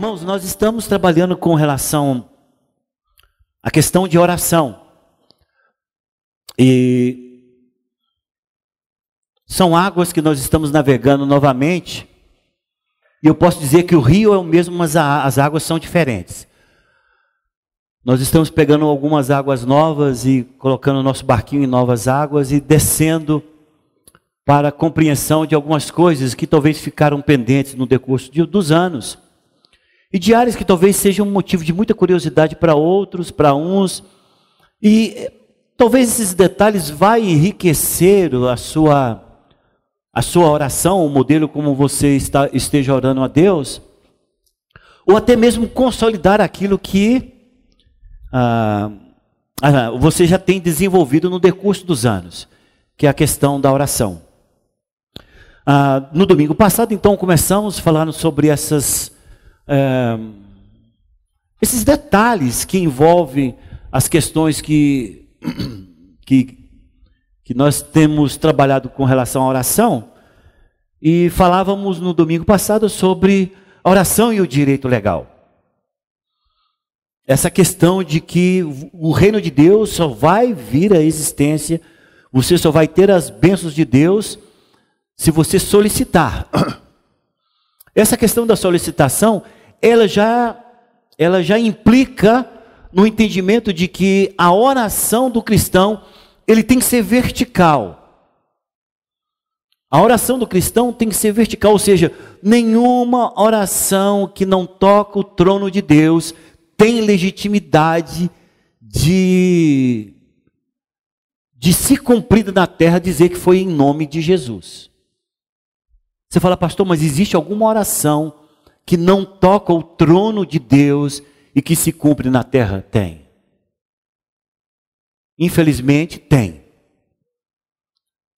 Irmãos, nós estamos trabalhando com relação à questão de oração. E são águas que nós estamos navegando novamente. E eu posso dizer que o rio é o mesmo, mas as águas são diferentes. Nós estamos pegando algumas águas novas e colocando o nosso barquinho em novas águas e descendo para a compreensão de algumas coisas que talvez ficaram pendentes no decurso dos anos. E de áreas que talvez sejam um motivo de muita curiosidade para outros, para uns. E talvez esses detalhes vão enriquecer a sua oração, o modelo como você esteja orando a Deus. Ou até mesmo consolidar aquilo que você já tem desenvolvido no decurso dos anos, que é a questão da oração. No domingo passado, então, começamos falando sobre esses detalhes que envolvem as questões que nós temos trabalhado com relação à oração. E falávamos no domingo passado sobre a oração e o direito legal. Essa questão de que o reino de Deus só vai vir à existência, você só vai ter as bênçãos de Deus se você solicitar. Essa questão da solicitação, ela já implica no entendimento de que a oração do cristão, ele tem que ser vertical. A oração do cristão tem que ser vertical, ou seja, nenhuma oração que não toca o trono de Deus tem legitimidade de se cumprir na terra, dizer que foi em nome de Jesus. Você fala, pastor, mas existe alguma oração que não toca o trono de Deus e que se cumpre na terra? Tem. Infelizmente, tem.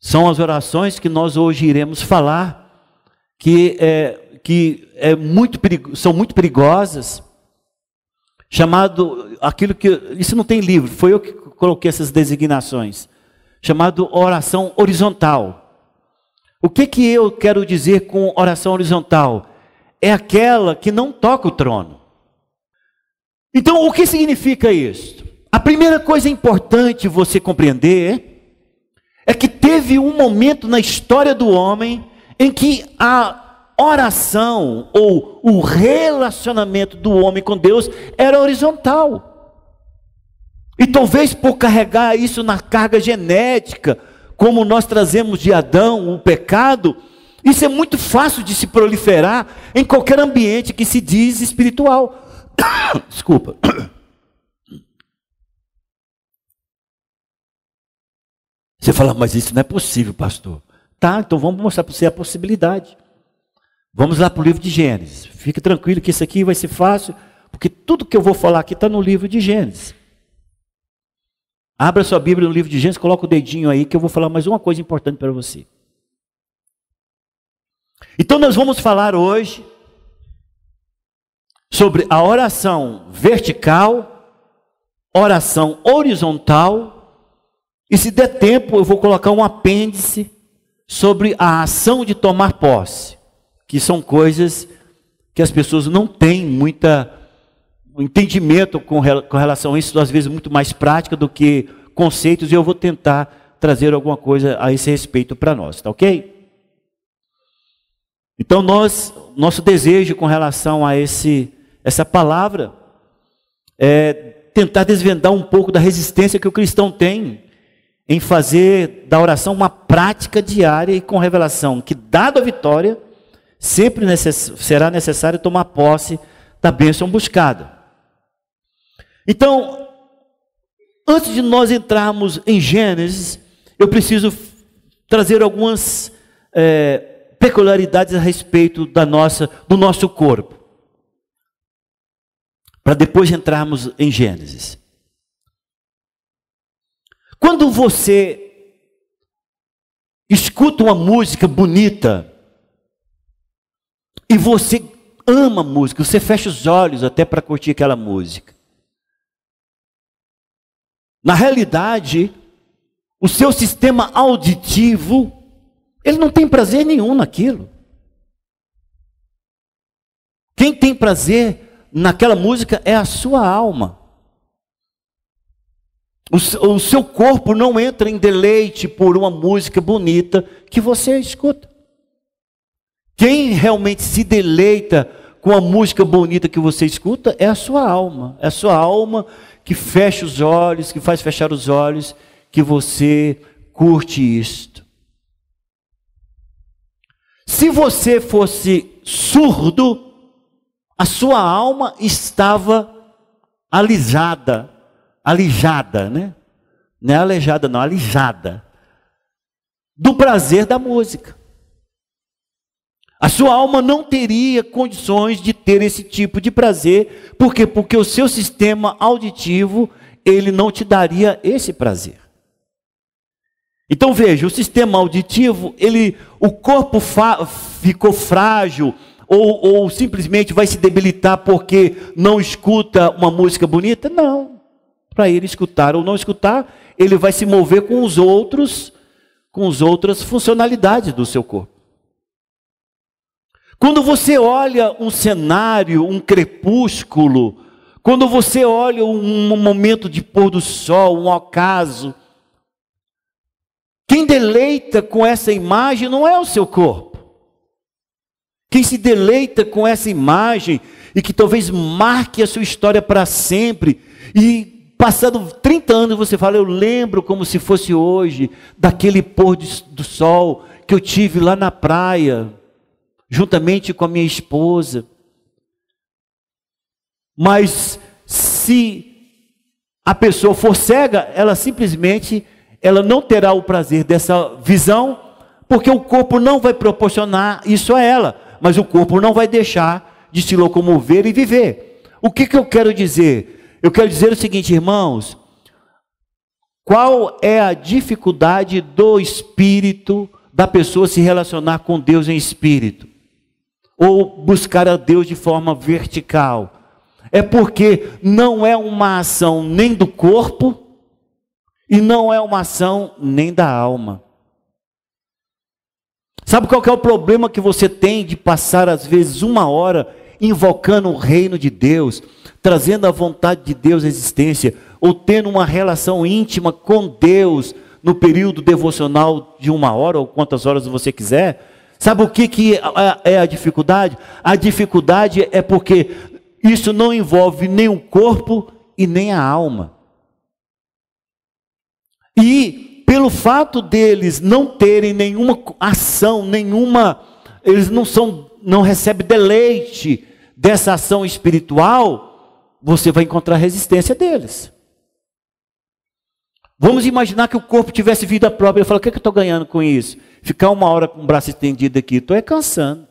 São as orações que nós hoje iremos falar, são muito perigosas, isso não tem livro, foi eu que coloquei essas designações, chamado oração horizontal. O que eu quero dizer com oração horizontal? É aquela que não toca o trono. Então, o que significa isso? A primeira coisa importante você compreender é que teve um momento na história do homem em que a oração ou o relacionamento do homem com Deus era horizontal. E talvez por carregar isso na carga genética, como nós trazemos de Adão, o pecado, isso é muito fácil de se proliferar em qualquer ambiente que se diz espiritual. Desculpa. Você fala, mas isso não é possível, pastor. Tá, então vamos mostrar para você a possibilidade. Vamos lá para o livro de Gênesis. Fique tranquilo que isso aqui vai ser fácil, porque tudo que eu vou falar aqui está no livro de Gênesis. Abra sua Bíblia no livro de Gênesis, coloca o dedinho aí que eu vou falar mais uma coisa importante para você. Então nós vamos falar hoje sobre a oração vertical, oração horizontal, e se der tempo eu vou colocar um apêndice sobre a ação de tomar posse, que são coisas que as pessoas não têm muito entendimento com relação a isso, às vezes muito mais prática do que conceitos, e eu vou tentar trazer alguma coisa a esse respeito para nós, tá ok? Então nosso desejo com relação a essa palavra é tentar desvendar um pouco da resistência que o cristão tem em fazer da oração uma prática diária e com revelação, que dado a vitória, sempre será necessário tomar posse da bênção buscada. Então, antes de nós entrarmos em Gênesis, eu preciso trazer algumas peculiaridades a respeito do nosso corpo, para depois entrarmos em Gênesis. Quando você escuta uma música bonita, e você ama a música, você fecha os olhos até para curtir aquela música. Na realidade, o seu sistema auditivo, ele não tem prazer nenhum naquilo. Quem tem prazer naquela música é a sua alma. O seu corpo não entra em deleite por uma música bonita que você escuta. Quem realmente se deleita com a música bonita que você escuta é a sua alma. É a sua alma que fecha os olhos, que faz fechar os olhos, que você curte isto. Se você fosse surdo, a sua alma estava alijada, né? Não é aleijada, não, alijada do prazer da música. A sua alma não teria condições de ter esse tipo de prazer. Por quê? Porque o seu sistema auditivo, ele não te daria esse prazer. Então veja, o sistema auditivo, o corpo ficou frágil, ou simplesmente vai se debilitar porque não escuta uma música bonita? Não. Para ele escutar ou não escutar, ele vai se mover com as outras funcionalidades do seu corpo. Quando você olha um cenário, um crepúsculo, quando você olha um momento de pôr do sol, um ocaso, quem deleita com essa imagem não é o seu corpo. Quem se deleita com essa imagem e que talvez marque a sua história para sempre, e passado 30 anos você fala, eu lembro como se fosse hoje, daquele pôr do sol que eu tive lá na praia, juntamente com a minha esposa. Mas se a pessoa for cega, ela simplesmente não terá o prazer dessa visão, porque o corpo não vai proporcionar isso a ela, mas o corpo não vai deixar de se locomover e viver. O que eu quero dizer? Eu quero dizer o seguinte, irmãos, qual é a dificuldade do espírito, da pessoa se relacionar com Deus em espírito? Ou buscar a Deus de forma vertical? É porque não é uma ação nem do corpo, e não é uma ação nem da alma. Sabe qual que é o problema que você tem de passar às vezes 1 hora invocando o reino de Deus, trazendo a vontade de Deus à existência, ou tendo uma relação íntima com Deus no período devocional de 1 hora, ou quantas horas você quiser? Sabe o que é a dificuldade? A dificuldade é porque isso não envolve nem o corpo e nem a alma. E pelo fato deles não terem nenhuma ação, eles não recebem deleite dessa ação espiritual, você vai encontrar resistência deles. Vamos imaginar que o corpo tivesse vida própria. Ele fala, o que eu estou ganhando com isso? Ficar 1 hora com o braço estendido aqui, estou cansando.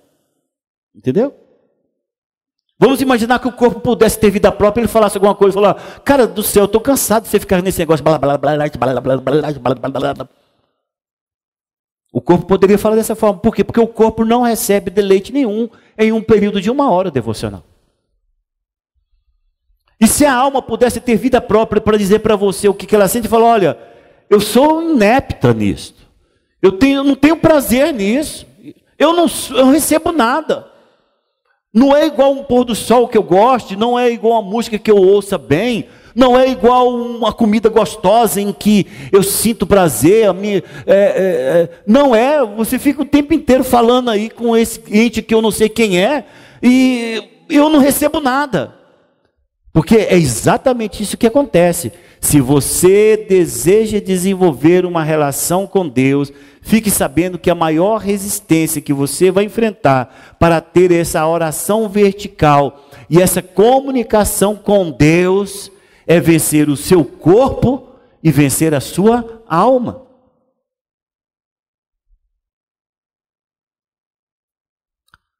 Entendeu? Vamos imaginar que o corpo pudesse ter vida própria, ele falasse alguma coisa, falar, cara do céu, eu estou cansado de você ficar nesse negócio. O corpo poderia falar dessa forma. Por quê? Porque o corpo não recebe deleite nenhum em um período de 1 hora devocional. E se a alma pudesse ter vida própria para dizer para você o que ela sente, fala, olha, eu sou inepta nisso. Eu não tenho prazer nisso. Eu não recebo nada. Não é igual um pôr do sol que eu goste, não é igual uma música que eu ouça bem, não é igual uma comida gostosa em que eu sinto prazer. Não é, você fica o tempo inteiro falando aí com esse ente que eu não sei quem é, e eu não recebo nada. Porque é exatamente isso que acontece. Se você deseja desenvolver uma relação com Deus, fique sabendo que a maior resistência que você vai enfrentar para ter essa oração vertical e essa comunicação com Deus é vencer o seu corpo e vencer a sua alma.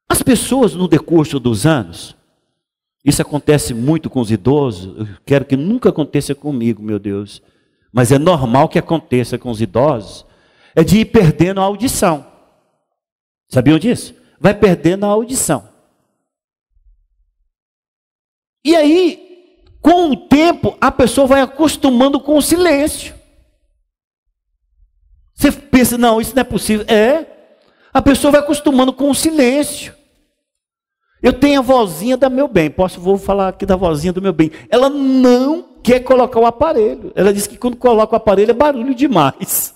As pessoas no decurso dos anos, isso acontece muito com os idosos, eu quero que nunca aconteça comigo, meu Deus, mas é normal que aconteça com os idosos, é de ir perdendo a audição. Sabiam disso? Vai perdendo a audição. E aí, com o tempo, a pessoa vai acostumando com o silêncio. Você pensa, não, isso não é possível. A pessoa vai acostumando com o silêncio. Eu tenho a vozinha da meu bem, vou falar aqui da vozinha do meu bem. Ela não quer colocar o aparelho. Ela diz que quando coloca o aparelho é barulho demais.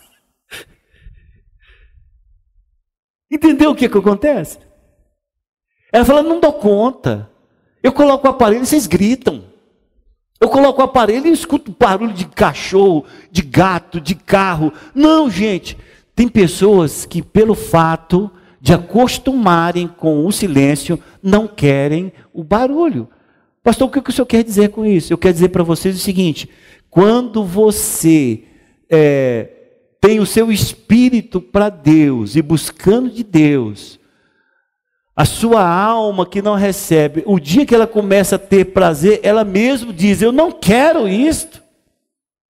Entendeu o que acontece? Ela fala, não dou conta. Eu coloco o aparelho e vocês gritam. Eu coloco o aparelho e escuto barulho de cachorro, de gato, de carro. Não, gente. Tem pessoas que pelo fato de acostumarem com o silêncio, não querem o barulho. Pastor, o que o senhor quer dizer com isso? Eu quero dizer para vocês o seguinte, quando você tem o seu espírito para Deus e buscando de Deus, a sua alma que não recebe, o dia que ela começa a ter prazer, ela mesmo diz, eu não quero isto,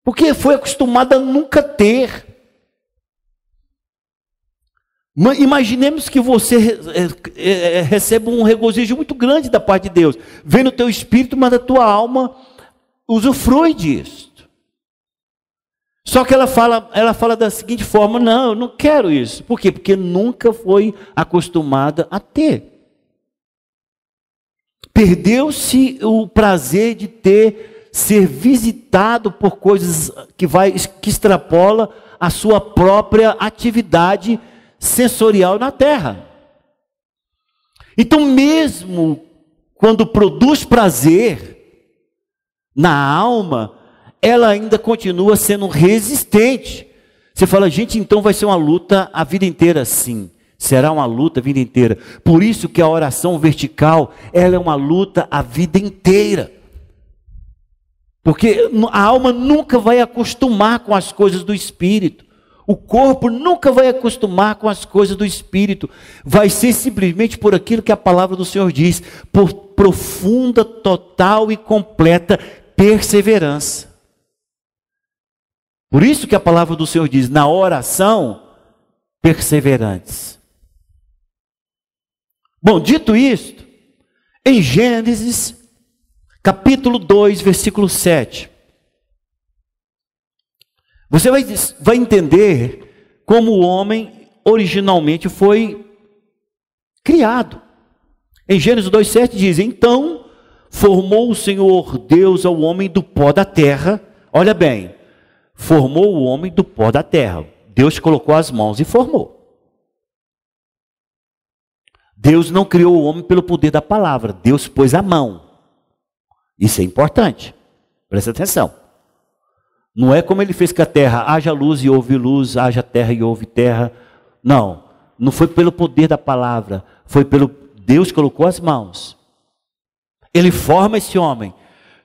porque foi acostumada a nunca ter. Imaginemos que você recebe um regozijo muito grande da parte de Deus. Vem no teu espírito, mas a tua alma usufrui disso. Só que ela fala da seguinte forma, não, eu não quero isso. Por quê? Porque nunca foi acostumada a ter. Perdeu-se o prazer de ser visitado por coisas que extrapola a sua própria atividade sensorial na terra. Então, mesmo quando produz prazer na alma, ela ainda continua sendo resistente. Você fala, gente, então vai ser uma luta a vida inteira? Sim, será uma luta a vida inteira. Por isso que a oração vertical, ela é uma luta a vida inteira. Porque a alma nunca vai acostumar com as coisas do Espírito. O corpo nunca vai acostumar com as coisas do Espírito. Vai ser simplesmente por aquilo que a palavra do Senhor diz, por profunda, total e completa perseverança. Por isso que a palavra do Senhor diz, na oração, perseverantes. Bom, dito isto, em Gênesis, capítulo 2, versículo 7, você vai entender como o homem originalmente foi criado. Em Gênesis 2,7 diz, então formou o Senhor Deus ao homem do pó da terra. Olha bem, formou o homem do pó da terra. Deus colocou as mãos e formou. Deus não criou o homem pelo poder da palavra, Deus pôs a mão. Isso é importante, presta atenção. Não é como ele fez com a terra, haja luz e houve luz, haja terra e houve terra. Não, não foi pelo poder da palavra, foi pelo Deus colocou as mãos. Ele forma esse homem.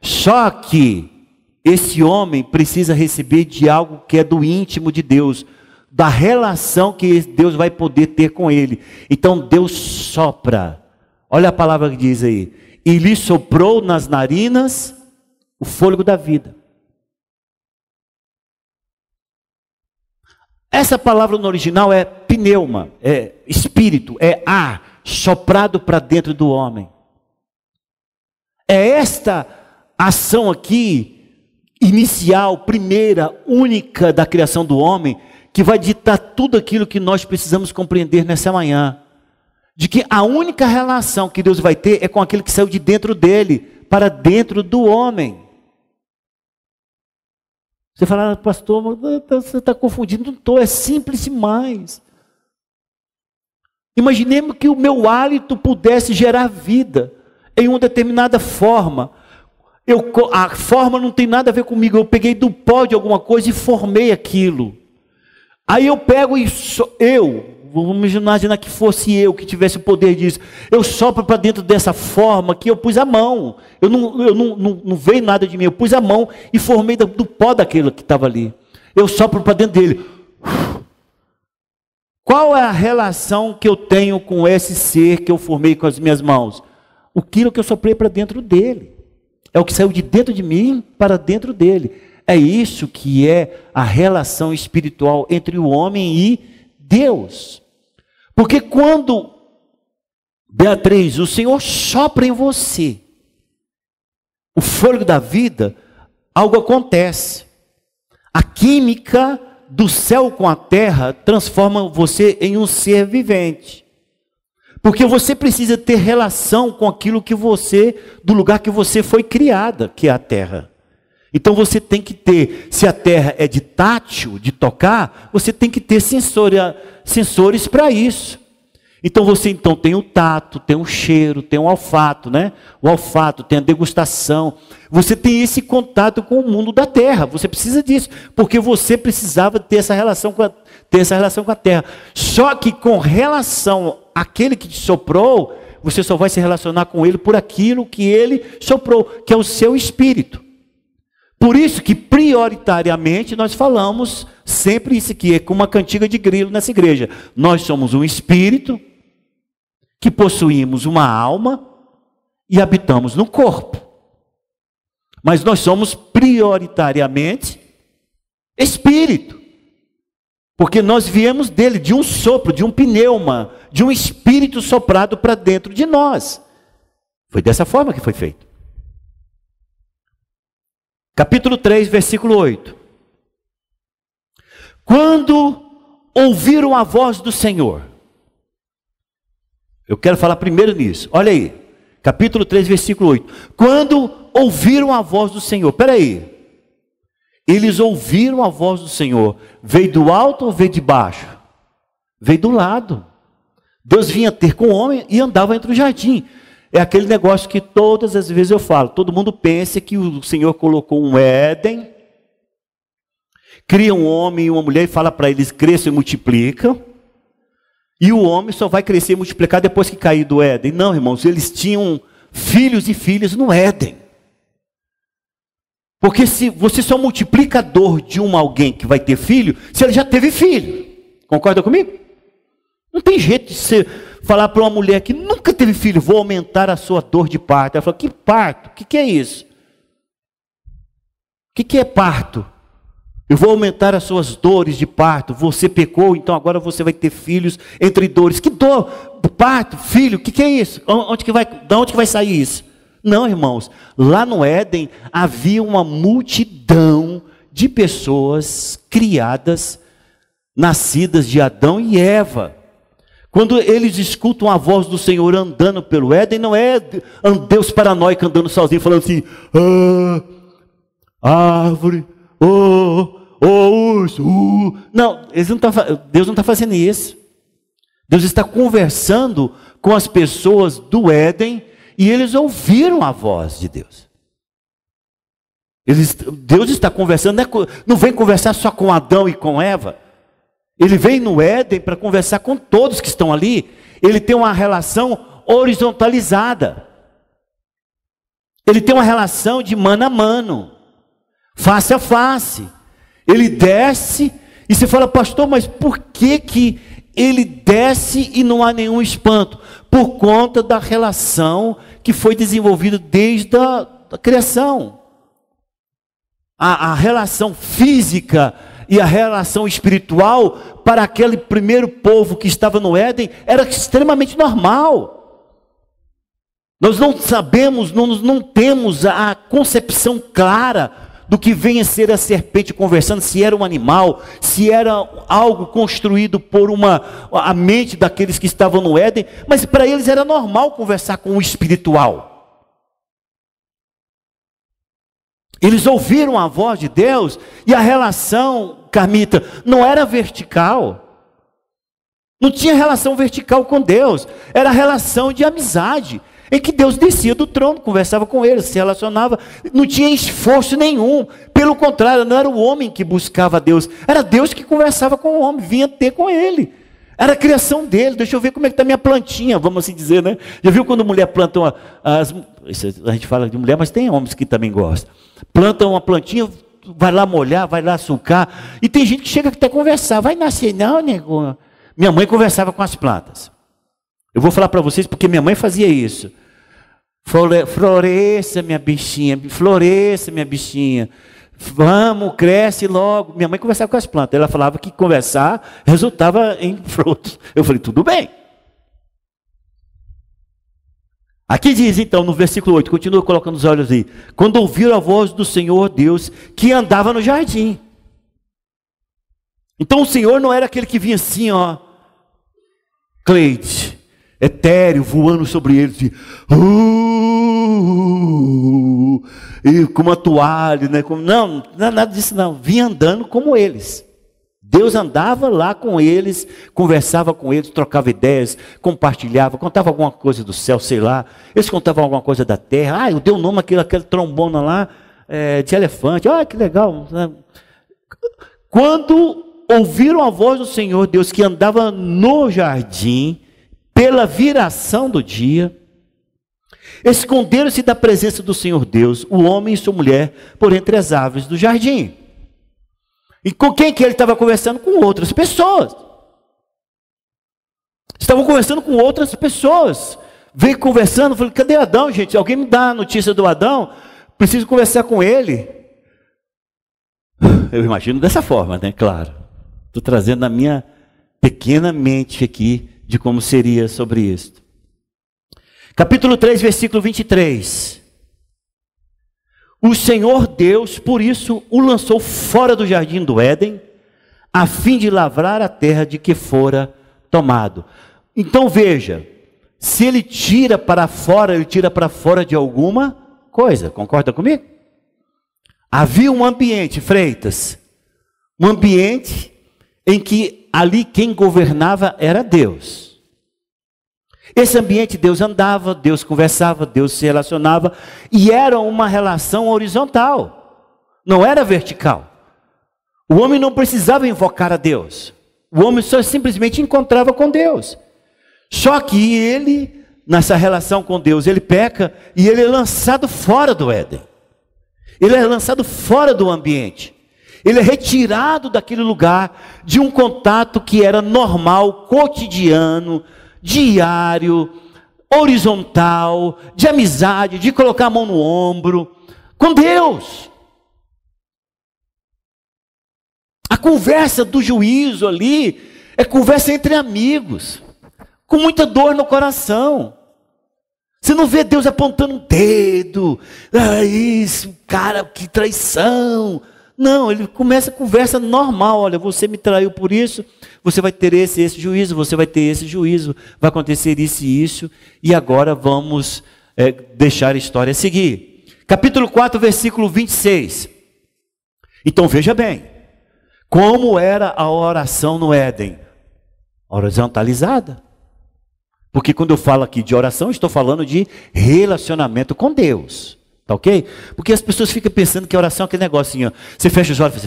Só que esse homem precisa receber de algo que é do íntimo de Deus, da relação que Deus vai poder ter com ele. Então Deus sopra. Olha a palavra que diz aí. E lhe soprou nas narinas o fôlego da vida. Essa palavra no original é pneuma, é espírito, é ar soprado para dentro do homem. É esta ação aqui, inicial, primeira, única da criação do homem, que vai ditar tudo aquilo que nós precisamos compreender nessa manhã. De que a única relação que Deus vai ter é com aquilo que saiu de dentro dele, para dentro do homem. Você fala, pastor, você está confundindo. Não estou, é simples demais. Imaginemos que o meu hálito pudesse gerar vida em uma determinada forma. A forma não tem nada a ver comigo. Eu peguei do pó de alguma coisa e formei aquilo. Aí eu pego e vamos imaginar que fosse eu que tivesse o poder disso. Eu sopro para dentro dessa forma que eu pus a mão. Eu não veio nada de mim. Eu pus a mão e formei do pó daquilo que estava ali. Eu sopro para dentro dele. Qual é a relação que eu tenho com esse ser que eu formei com as minhas mãos? Aquilo que eu soprei para dentro dele. É o que saiu de dentro de mim para dentro dele. É isso que é a relação espiritual entre o homem e Deus. Porque quando, Beatriz, o Senhor sopra em você o fôlego da vida, algo acontece. A química do céu com a terra transforma você em um ser vivente. Porque você precisa ter relação com aquilo que você, do lugar que você foi criada, que é a terra. Então você tem que ter, se a terra é de tátil, de tocar, você tem que ter sensores para isso. Então você tem o tato, tem o cheiro, tem o olfato, né? O olfato, tem a degustação. Você tem esse contato com o mundo da terra. Você precisa disso, porque você precisava ter essa relação com a terra. Só que com relação àquele que te soprou, você só vai se relacionar com ele por aquilo que ele soprou, que é o seu espírito. Por isso que prioritariamente nós falamos sempre isso aqui, é como uma cantiga de grilo nessa igreja. Nós somos um espírito que possuímos uma alma e habitamos no corpo. Mas nós somos prioritariamente espírito. Porque nós viemos dele, de um sopro, de um pneuma, de um espírito soprado para dentro de nós. Foi dessa forma que foi feito. Capítulo 3, versículo 8. Quando ouviram a voz do Senhor. Eu quero falar primeiro nisso. Olha aí. Capítulo 3, versículo 8. Quando ouviram a voz do Senhor. Espera aí. Eles ouviram a voz do Senhor. Veio do alto ou veio de baixo? Veio do lado. Deus vinha ter com o homem e andava entre o jardim. É aquele negócio que todas as vezes eu falo. Todo mundo pensa que o Senhor colocou um Éden, cria um homem e uma mulher e fala para eles: cresçam e multiplicam. E o homem só vai crescer e multiplicar depois que cair do Éden. Não, irmãos, eles tinham filhos e filhas no Éden. Porque se você só multiplica a dor de alguém que vai ter filho, se ele já teve filho. Concorda comigo? Não tem jeito de você falar para uma mulher que nunca teve filho: vou aumentar a sua dor de parto. Ela fala: que parto? O que é isso? O que é parto? Eu vou aumentar as suas dores de parto. Você pecou, então agora você vai ter filhos entre dores. Que dor? Parto, filho, o que é isso? De onde que vai sair isso? Não, irmãos. Lá no Éden havia uma multidão de pessoas criadas, nascidas de Adão e Eva. Quando eles escutam a voz do Senhor andando pelo Éden, não é Deus paranoico andando sozinho, falando assim: árvore, urso. Não, Deus não está fazendo isso. Deus está conversando com as pessoas do Éden e eles ouviram a voz de Deus. Deus está conversando, não vem conversar só com Adão e com Eva. Ele vem no Éden para conversar com todos que estão ali. Ele tem uma relação horizontalizada. Ele tem uma relação de mano a mano, face a face. Ele desce e você fala: pastor, mas por que ele desce e não há nenhum espanto? Por conta da relação que foi desenvolvida desde a criação. A relação física e a relação espiritual para aquele primeiro povo que estava no Éden era extremamente normal. Nós não sabemos, não temos a concepção clara do que vem a ser a serpente conversando, se era um animal, se era algo construído por a mente daqueles que estavam no Éden, mas para eles era normal conversar com o espiritual. Eles ouviram a voz de Deus e a relação, Carmita, não era vertical. Não tinha relação vertical com Deus, era relação de amizade, em que Deus descia do trono, conversava com eles, se relacionava, não tinha esforço nenhum. Pelo contrário, não era o homem que buscava Deus, era Deus que conversava com o homem, vinha ter com ele. Era a criação dele. Deixa eu ver como é que está minha plantinha, vamos assim dizer, né? Já viu quando mulher planta a gente fala de mulher, mas tem homens que também gostam. Planta uma plantinha, vai lá molhar, vai lá sulcar. E tem gente que chega até conversar. Vai nascer, não, nego. Minha mãe conversava com as plantas. Eu vou falar para vocês porque minha mãe fazia isso. Floresça, minha bichinha, floresça, minha bichinha. Vamos, cresce logo. Minha mãe conversava com as plantas. Ela falava que conversar resultava em frutos. Eu falei: tudo bem. Aqui diz então no versículo 8, continua colocando os olhos aí: quando ouviram a voz do Senhor Deus que andava no jardim. Então o Senhor não era aquele que vinha assim, ó, Cleide, etéreo voando sobre eles, e com uma toalha, né? Não, nada disso não, vinha andando como eles. Deus andava lá com eles, conversava com eles, trocava ideias, compartilhava, contava alguma coisa do céu, sei lá. Eles contavam alguma coisa da terra. Eu dei o nome àquele trombona lá, de elefante. Que legal. Quando ouviram a voz do Senhor Deus que andava no jardim, pela viração do dia, esconderam-se da presença do Senhor Deus, o homem e sua mulher, por entre as árvores do jardim. E com quem que ele estava conversando? Com outras pessoas. Estavam conversando com outras pessoas. Veio conversando, falei, cadê Adão, gente? Alguém me dá a notícia do Adão? Preciso conversar com ele. Eu imagino dessa forma, né? Claro. Estou trazendo a minha pequena mente aqui de como seria sobre isso. Capítulo 3, versículo 23. O Senhor Deus, por isso, o lançou fora do jardim do Éden, a fim de lavrar a terra de que fora tomado. Então veja, se ele tira para fora, ele tira para fora de alguma coisa, concorda comigo? Havia um ambiente, Freitas, um ambiente em que ali quem governava era Deus. Esse ambiente Deus andava, Deus conversava, Deus se relacionava, e era uma relação horizontal, não era vertical. O homem não precisava invocar a Deus, o homem só simplesmente encontrava com Deus. Só que ele, nessa relação com Deus, ele peca e ele é lançado fora do Éden. Ele é lançado fora do ambiente. Ele é retirado daquele lugar de um contato que era normal, cotidiano, diário, horizontal, de amizade, de colocar a mão no ombro, com Deus. A conversa do juízo ali é conversa entre amigos, com muita dor no coração. Você não vê Deus apontando um dedo, isso, cara, que traição. Não, ele começa a conversa normal. Olha, você me traiu por isso, você vai ter esse juízo, você vai ter esse juízo, vai acontecer isso e isso, e agora vamos deixar a história seguir. Capítulo 4, versículo 26. Então veja bem, como era a oração no Éden? Horizontalizada. Porque quando eu falo aqui de oração, estou falando de relacionamento com Deus. Tá ok? Porque as pessoas ficam pensando que a oração é aquele negocinho. Você fecha os olhos,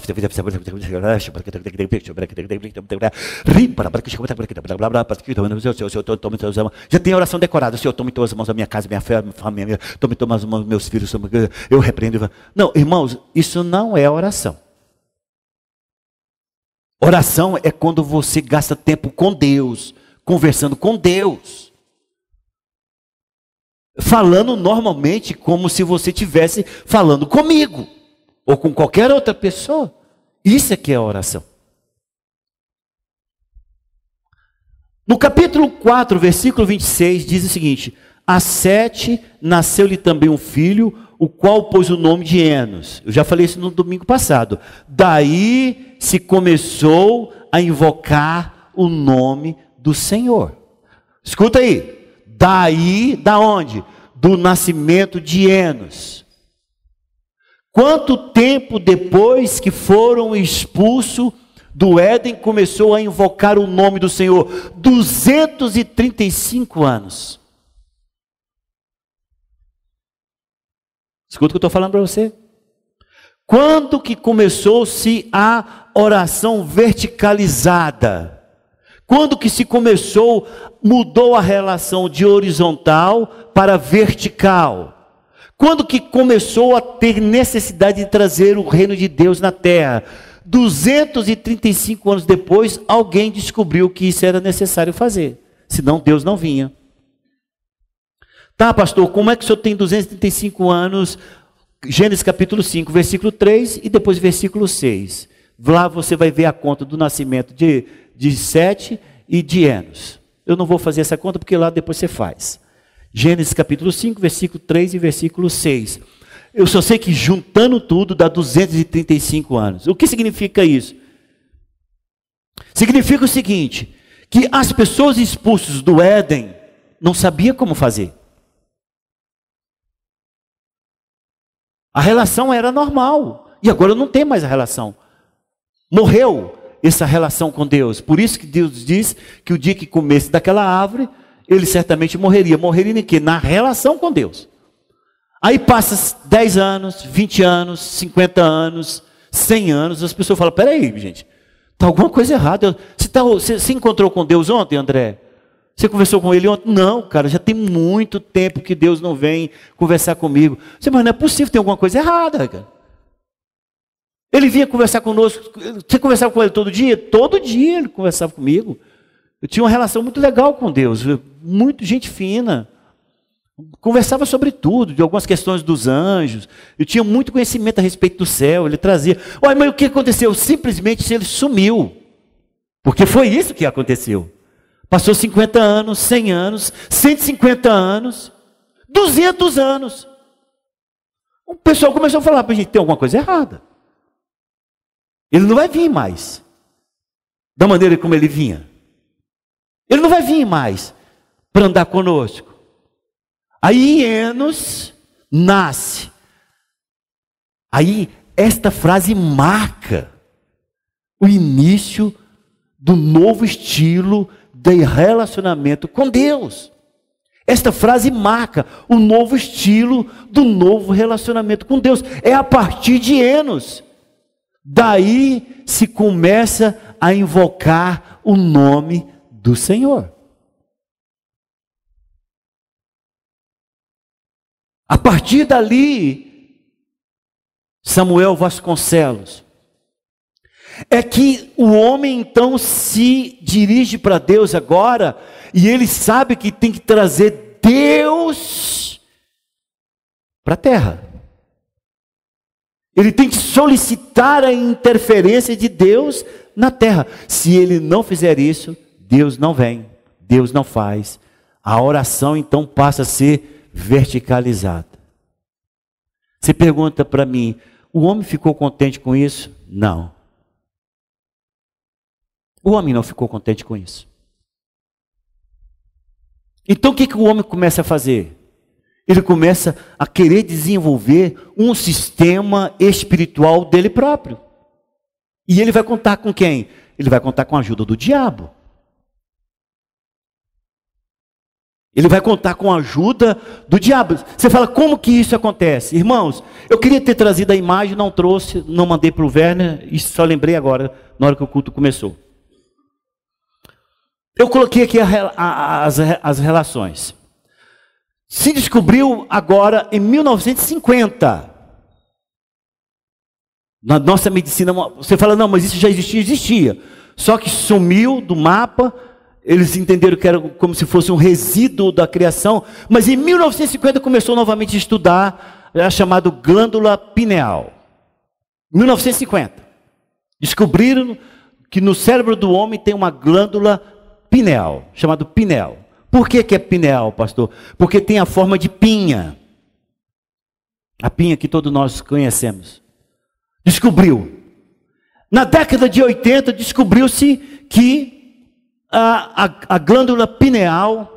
já tem a oração decorada. Senhor, tome todas as mãos da minha casa, minha família, tome todas as mãos dos meus filhos, eu repreendo. Não, irmãos, isso não é oração. Oração é quando você gasta tempo com Deus, conversando com Deus. Falando normalmente como se você estivesse falando comigo, ou com qualquer outra pessoa. Isso é que é a oração. No capítulo 4, versículo 26, diz o seguinte: a Sete nasceu-lhe também um filho, o qual pôs o nome de Enos. Eu já falei isso no domingo passado. Daí se começou a invocar o nome do Senhor. Escuta aí. Daí, da onde? Do nascimento de Enos. Quanto tempo depois que foram expulsos do Éden, começou a invocar o nome do Senhor? 235 anos. Escuta o que eu estou falando para você. Quando que começou-se a oração verticalizada? Quando que se começou, mudou a relação de horizontal para vertical? Quando que começou a ter necessidade de trazer o reino de Deus na terra? 235 anos depois, alguém descobriu que isso era necessário fazer. Senão Deus não vinha. Tá, pastor, como é que o senhor tem 235 anos? Gênesis capítulo 5, versículo 3 e depois versículo 6. Lá você vai ver a conta do nascimento de Sete e de Enos. Eu não vou fazer essa conta porque lá depois você faz. Gênesis capítulo 5, versículo 3 e versículo 6. Eu só sei que juntando tudo dá 235 anos. O que significa isso? Significa o seguinte, que as pessoas expulsas do Éden, não sabia como fazer. A relação era normal, e agora não tem mais a relação. Morreu essa relação com Deus. Por isso que Deus diz que o dia que comesse daquela árvore, ele certamente morreria. Morreria em quê? Na relação com Deus. Aí passa 10 anos, 20 anos, 50 anos, 100 anos, as pessoas falam, peraí, gente, está alguma coisa errada. Você encontrou com Deus ontem, André? Você conversou com ele ontem? Não, cara, já tem muito tempo que Deus não vem conversar comigo. Você, mas não é possível, tem alguma coisa errada, cara. Ele vinha conversar conosco. Você conversava com ele todo dia? Todo dia ele conversava comigo. Eu tinha uma relação muito legal com Deus, muito gente fina. Conversava sobre tudo, de algumas questões dos anjos. Eu tinha muito conhecimento a respeito do céu. Ele trazia. Olha, mas o que aconteceu? Simplesmente ele sumiu. Porque foi isso que aconteceu. Passou 50 anos, 100 anos, 150 anos, 200 anos. O pessoal começou a falar para a gente, tem alguma coisa errada. Ele não vai vir mais da maneira como ele vinha. Ele não vai vir mais para andar conosco. Aí Enos nasce. Aí esta frase marca o início do novo estilo de relacionamento com Deus. Esta frase marca o novo estilo do novo relacionamento com Deus. É a partir de Enos. Daí se começa a invocar o nome do Senhor. A partir dali, Samuel Vasconcelos, é que o homem então se dirige para Deus agora, e ele sabe que tem que trazer Deus para a terra. Ele tem que solicitar a interferência de Deus na terra. Se ele não fizer isso, Deus não vem, Deus não faz. A oração então passa a ser verticalizada. Você pergunta para mim, o homem ficou contente com isso? Não. O homem não ficou contente com isso. Então o que o homem começa a fazer? Ele começa a querer desenvolver um sistema espiritual dele próprio. E ele vai contar com quem? Ele vai contar com a ajuda do diabo. Ele vai contar com a ajuda do diabo. Você fala, como que isso acontece? Irmãos, eu queria ter trazido a imagem, não trouxe, não mandei para o Werner, e só lembrei agora, na hora que o culto começou. Eu coloquei aqui as relações. Se descobriu agora em 1950. Na nossa medicina, você fala, não, mas isso já existia, existia. Só que sumiu do mapa, eles entenderam que era como se fosse um resíduo da criação, mas em 1950 começou novamente a estudar a chamada glândula pineal. 1950. Descobriram que no cérebro do homem tem uma glândula pineal, chamada pineal. Por que é pineal, pastor? Porque tem a forma de pinha. A pinha que todos nós conhecemos. Descobriu. Na década de 80, descobriu-se que a glândula pineal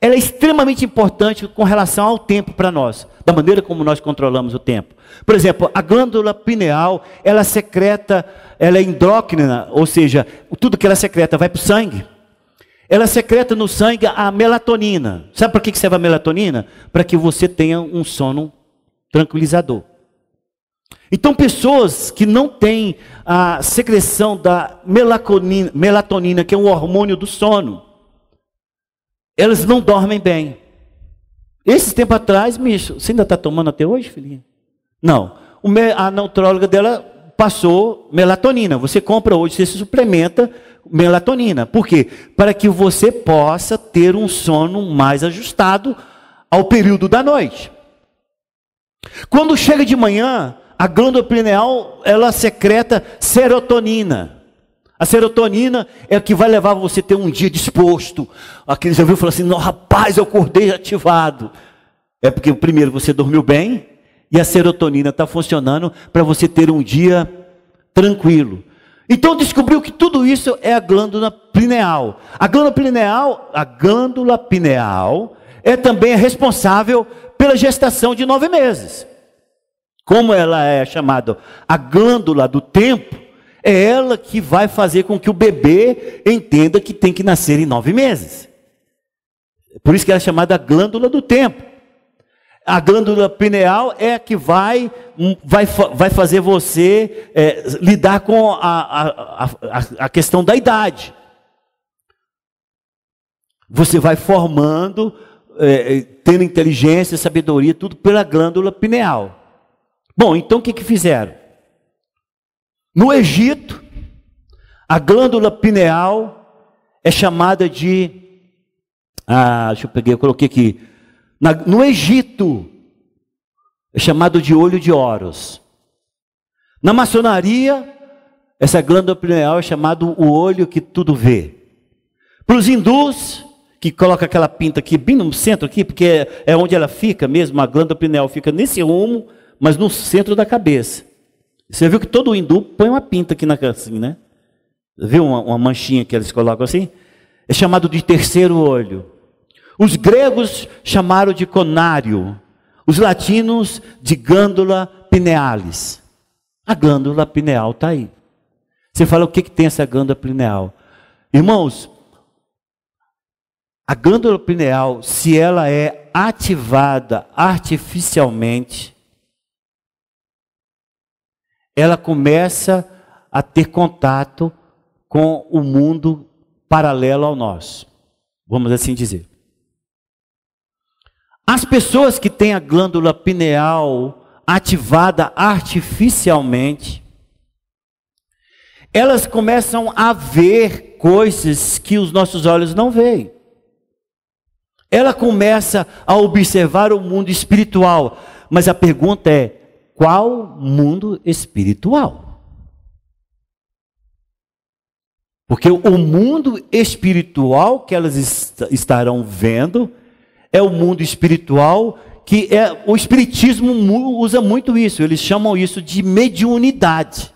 ela é extremamente importante com relação ao tempo para nós, da maneira como nós controlamos o tempo. Por exemplo, a glândula pineal, ela secreta, ela é endócrina, ou seja, tudo que ela secreta vai para o sangue. Ela secreta no sangue a melatonina. Sabe para que serve a melatonina? Para que você tenha um sono tranquilizador. Então, pessoas que não têm a secreção da melatonina, que é um hormônio do sono, elas não dormem bem. Esse tempo atrás, Micho, você ainda está tomando até hoje, filhinha? Não. A nutróloga dela passou melatonina. Você compra hoje, você se suplementa melatonina. Por quê? Para que você possa ter um sono mais ajustado ao período da noite. Quando chega de manhã, a glândula pineal, ela secreta serotonina. A serotonina é o que vai levar você a ter um dia disposto. Aqueles já ouviram falar assim, não, rapaz, eu acordei ativado. É porque primeiro você dormiu bem e a serotonina está funcionando para você ter um dia tranquilo. Então descobriu que tudo isso é a glândula pineal. A glândula pineal é também responsável pela gestação de 9 meses. Como ela é chamada a glândula do tempo, é ela que vai fazer com que o bebê entenda que tem que nascer em 9 meses. Por isso que ela é chamada glândula do tempo. A glândula pineal é a que vai fazer você lidar com a questão da idade. Você vai formando, tendo inteligência, sabedoria, tudo pela glândula pineal. Bom, então o que fizeram? No Egito, a glândula pineal é chamada de... eu coloquei aqui. No Egito, é chamado de olho de Horus. Na maçonaria, essa glândula pineal é chamado o olho que tudo vê. Para os hindus, que coloca aquela pinta aqui, bem no centro aqui, porque é onde ela fica mesmo, a glândula pineal fica nesse rumo, mas no centro da cabeça. Você viu que todo hindu põe uma pinta aqui assim, né? Viu uma manchinha que eles colocam assim? É chamado de terceiro olho. Os gregos chamaram de conário, os latinos de glândula pinealis. A glândula pineal está aí. Você fala, o que tem essa glândula pineal? Irmãos, a glândula pineal, se ela é ativada artificialmente, ela começa a ter contato com o mundo paralelo ao nosso. Vamos assim dizer. As pessoas que têm a glândula pineal ativada artificialmente, elas começam a ver coisas que os nossos olhos não veem. Ela começa a observar o mundo espiritual. Mas a pergunta é, qual mundo espiritual? Porque o mundo espiritual que elas estarão vendo é o mundo espiritual que o espiritismo usa muito isso. Eles chamam isso de mediunidade.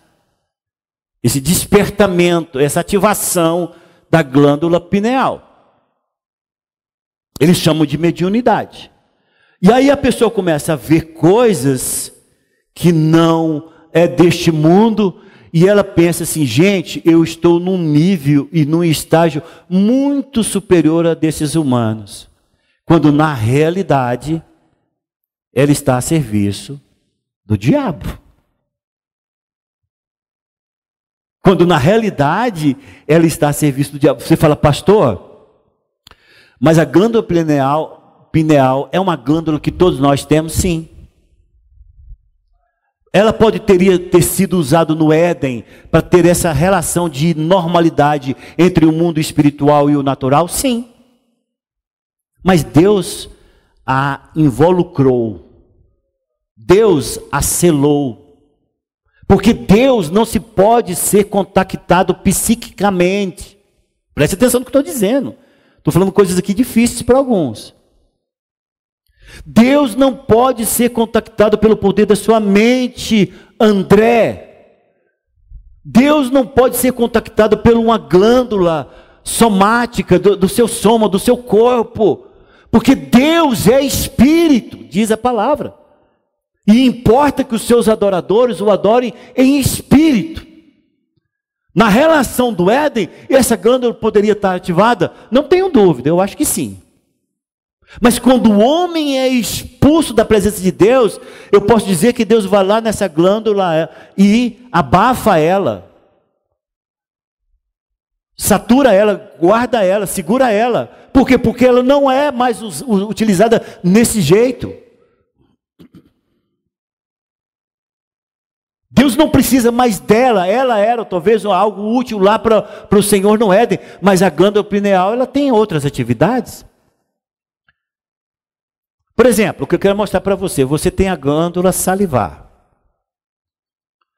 Esse despertamento, essa ativação da glândula pineal. Eles chamam de mediunidade. E aí a pessoa começa a ver coisas que não é deste mundo, e ela pensa assim, gente, eu estou num nível e num estágio muito superior a desses humanos. Quando na realidade, ela está a serviço do diabo. Quando na realidade, ela está a serviço do diabo. Você fala, pastor, mas a glândula pineal é uma glândula que todos nós temos? Sim. Ela teria ter sido usada no Éden para ter essa relação de normalidade entre o mundo espiritual e o natural? Sim. Mas Deus a involucrou. Deus a selou. Porque Deus não se pode ser contactado psiquicamente. Preste atenção no que eu estou dizendo. Estou falando coisas aqui difíceis para alguns. Deus não pode ser contactado pelo poder da sua mente, André. Deus não pode ser contactado por uma glândula somática do seu soma, do seu corpo. Porque Deus é espírito, diz a palavra. E importa que os seus adoradores o adorem em espírito. Na relação do Éden, essa glândula poderia estar ativada? Não tenho dúvida, eu acho que sim. Mas quando o homem é expulso da presença de Deus, eu posso dizer que Deus vai lá nessa glândula e abafa ela. Satura ela, guarda ela, segura ela. Por quê? Porque ela não é mais utilizada nesse jeito. Deus não precisa mais dela. Ela era talvez algo útil lá para o Senhor no Éden. Mas a glândula pineal, ela tem outras atividades. Por exemplo, o que eu quero mostrar para você. Você tem a glândula salivar.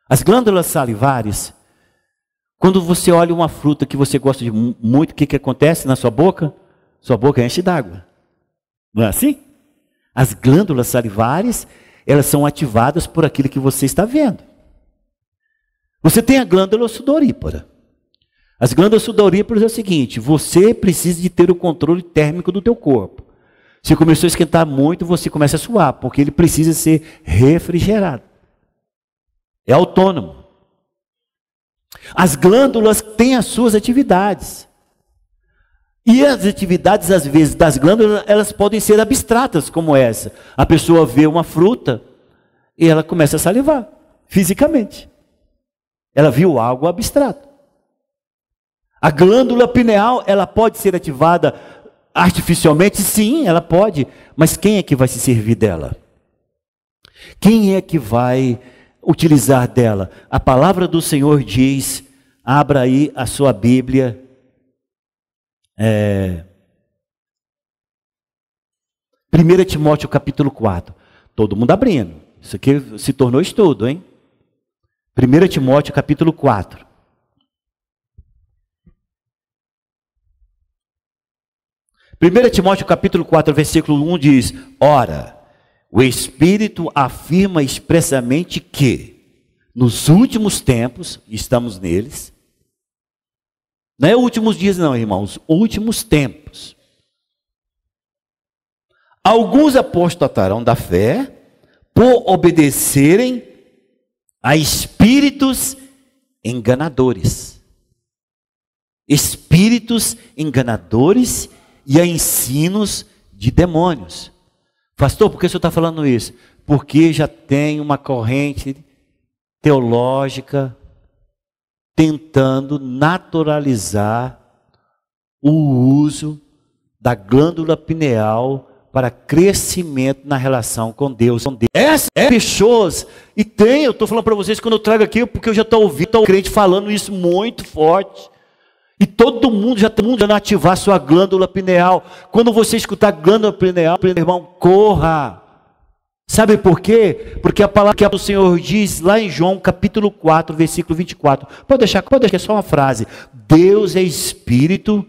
As glândulas salivares, quando você olha uma fruta que você gosta de muito, o que acontece na sua boca? Sua boca enche d'água. Não é assim? As glândulas salivares, elas são ativadas por aquilo que você está vendo. Você tem a glândula sudorípara. As glândulas sudoríparas é o seguinte: você precisa de ter o controle térmico do teu corpo. Se começou a esquentar muito, você começa a suar, porque ele precisa ser refrigerado. É autônomo. As glândulas têm as suas atividades. E as atividades, às vezes, das glândulas, elas podem ser abstratas, como essa. A pessoa vê uma fruta e ela começa a salivar, fisicamente. Ela viu algo abstrato. A glândula pineal, ela pode ser ativada artificialmente? Sim, ela pode. Mas quem é que vai se servir dela? Quem é que vai utilizar dela? A palavra do Senhor diz, abra aí a sua Bíblia, 1 Timóteo capítulo 4. Todo mundo abrindo. Isso aqui se tornou estudo, hein? 1 Timóteo capítulo 4. Primeira Timóteo capítulo 4, versículo 1 diz: ora, o Espírito afirma expressamente que nos últimos tempos, estamos neles, não é últimos dias não, irmãos, últimos tempos, alguns apostatarão da fé por obedecerem a espíritos enganadores. Espíritos enganadores e a ensinos de demônios. Pastor, por que o senhor está falando isso? Porque já tem uma corrente teológica tentando naturalizar o uso da glândula pineal para crescimento na relação com Deus. Essas pessoas, e tem, eu estou falando para vocês quando eu trago aqui, porque eu já estou ouvindo o crente falando isso muito forte. E todo mundo já está ativar sua glândula pineal. Quando você escutar glândula pineal, irmão, corra. Sabe por quê? Porque a palavra que o Senhor diz lá em João capítulo 4, versículo 24. Pode deixar só uma frase. Deus é espírito